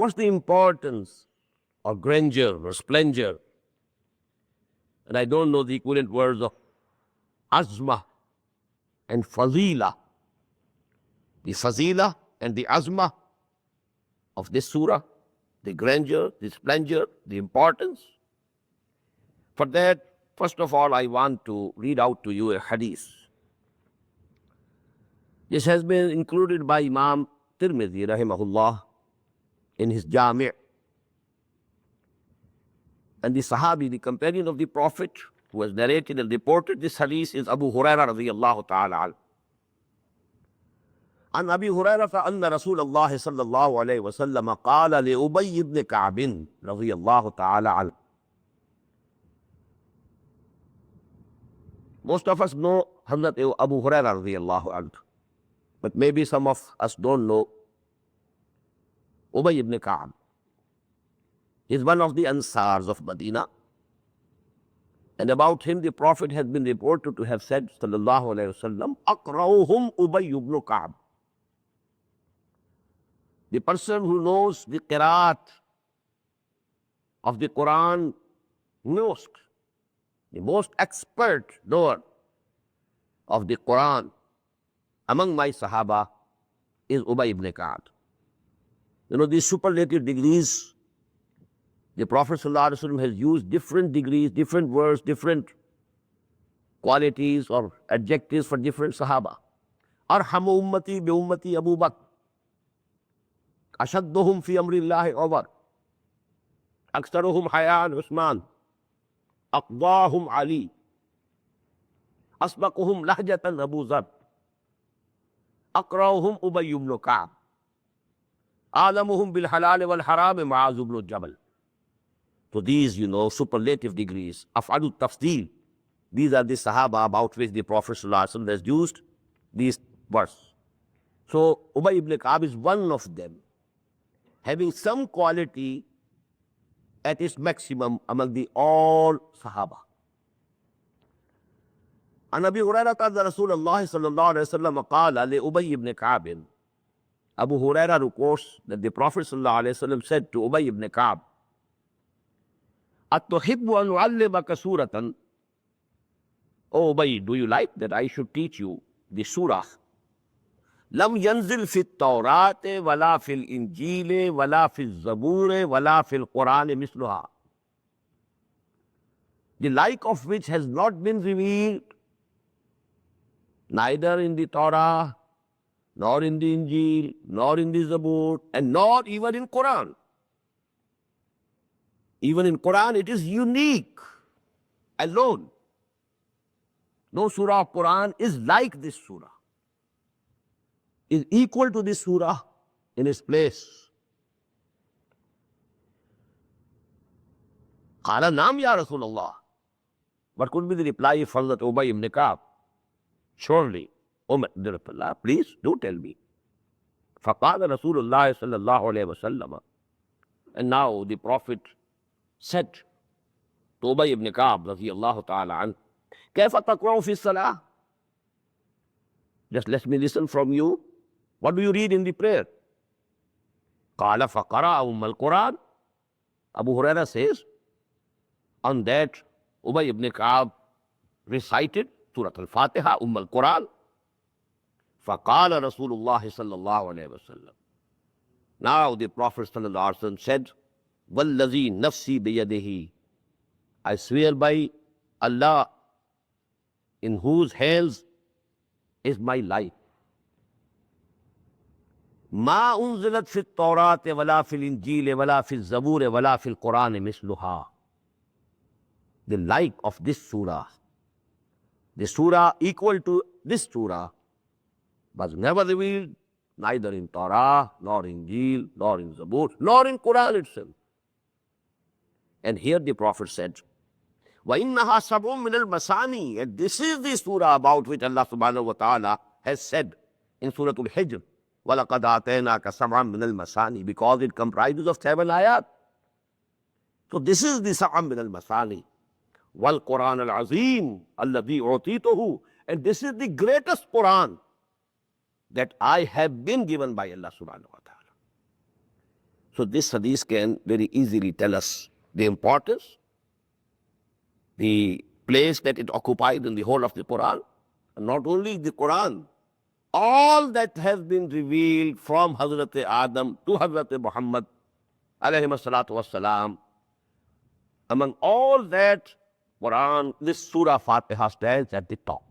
What's the importance of grandeur or splendor? And I don't know the equivalent words of azma and fazila. The fazila and the azma of this surah, the grandeur, the splendor, the importance. For that, first of all, I want to read out to you a hadith. This has been included by Imam Tirmidhi, rahimahullah, in his Jami'. And the Sahabi, the companion of the Prophet, who has narrated and reported this hadith is Abu Hurairah radiyallahu ta'ala anhu. عن أبي هريرة أن رسول الله صلى الله عليه وسلم قال لأبي بن كعب رضي الله تعالى عنه. Most of us know Hazrat Abu Hurairah radiyallahu anhu, but maybe some of us don't know Ubay ibn Ka'b. He's one of the Ansars of Medina. And about him, the Prophet has been reported to have said, sallallahu alayhi wasallam, أقرأهم Ubay ibn Ka'b. The person who knows the qiraat of the Quran most, the most expert knower of the Quran among my Sahaba is Ubay ibn Ka'b. You know, these superlative degrees, the Prophet ﷺ has used different degrees, different words, different qualities or adjectives for different Sahaba. Arhamu ummati bi ummati Abu Bakr. Ashadduhum fi amrillahi Umar. Aksaruhum Hayyan Usman. Aqdahum Ali. Asbaquhum lahjatan Abu Zar. Aqra'uhum Ubay ibn Ka'b. Alamuhum bil halal wal haram Mu'az ibn Jabal. So these, you know, superlative degrees, af'alu tafdeel, these are the Sahaba about which the Prophet ﷺ has used these words. So Ubay ibn Ka'b is one of them, having some quality at its maximum among the all Sahaba. عن أبي هريرة أن رسول الله صلى الله عليه وسلم قال لأبي بن كعب. Abu Hurairah reports that the Prophet sallallahu alaihi wasallam said to Ubay ibn Ka'b, أَتُحِبُّ أَنْ أُعَلِّمَكَ سُورَةً. Oh Ubay, do you like that I should teach you the surah? لم ينزل في التوراة ولا في الإنجيل ولا في الزبور ولا في القرآن مثلها. The like of which has not been revealed neither in the Torah, nor in the Injil, nor in the Zabur, and not even in Quran. Even in Quran, it is unique, alone. No surah of Quran is like this surah, is equal to this surah in its place. قال نعم يا رسول الله. What could be the reply of Hazrat Ubay ibn Ka'b? Surely, O Messenger of Allah, please do tell me. فقال رسول الله صلى الله عليه وسلم. And now the Prophet said to Ubay ibn Ka'b رضي الله تعالى عنه, كيف تقرأ في الصلاة? Just let me listen from you. What do you read in the prayer? قال فقرأ القرآن. Abu Hurairah says, on that Ubay ibn Ka'b recited Surah Al-Fatiha, al-Quran. فقال رسول الله صلى الله عليه وسلم. Now the Prophet صلى الله عليه وسلم said, وَالَّذِي نَفْسِي بِيَدِهِ. I swear by Allah, in whose hands is my life. ما أنزلت في التوراة ولا في الإنجيل ولا في الزبور ولا في القرآن مثلها. The like of this surah, the surah equal to this surah, was never revealed neither in Torah, nor in Injil, nor in Zabur, nor in Quran itself. And here the Prophet said, وَإِنَّهَا سَبْعٌ مِنَ الْمَثَانِي. And this is the surah about which Allah subhanahu wa ta'ala has said in Surah Al-Hijr, وَلَقَدْ آتَيْنَاكَ سَبْعًا مِنَ الْمَثَانِي, because it comprises of 7 ayat. So this is the سَبْعًا مِنَ الْمَثَانِي. وَالْقُرْآنَ الْعَظِيمِ الَّذِي أُعْطِيتُهُ. And this is the greatest Quran that I have been given by Allah subhanahu wa ta'ala. So this hadith can very easily tell us the importance, the place that it occupied in the whole of the Quran. And not only the Quran, all that has been revealed from Hazrat Adam to Hazrat Muhammad alayhi salatu wassalam, among all that, Quran, this Surah Fatiha stands at the top.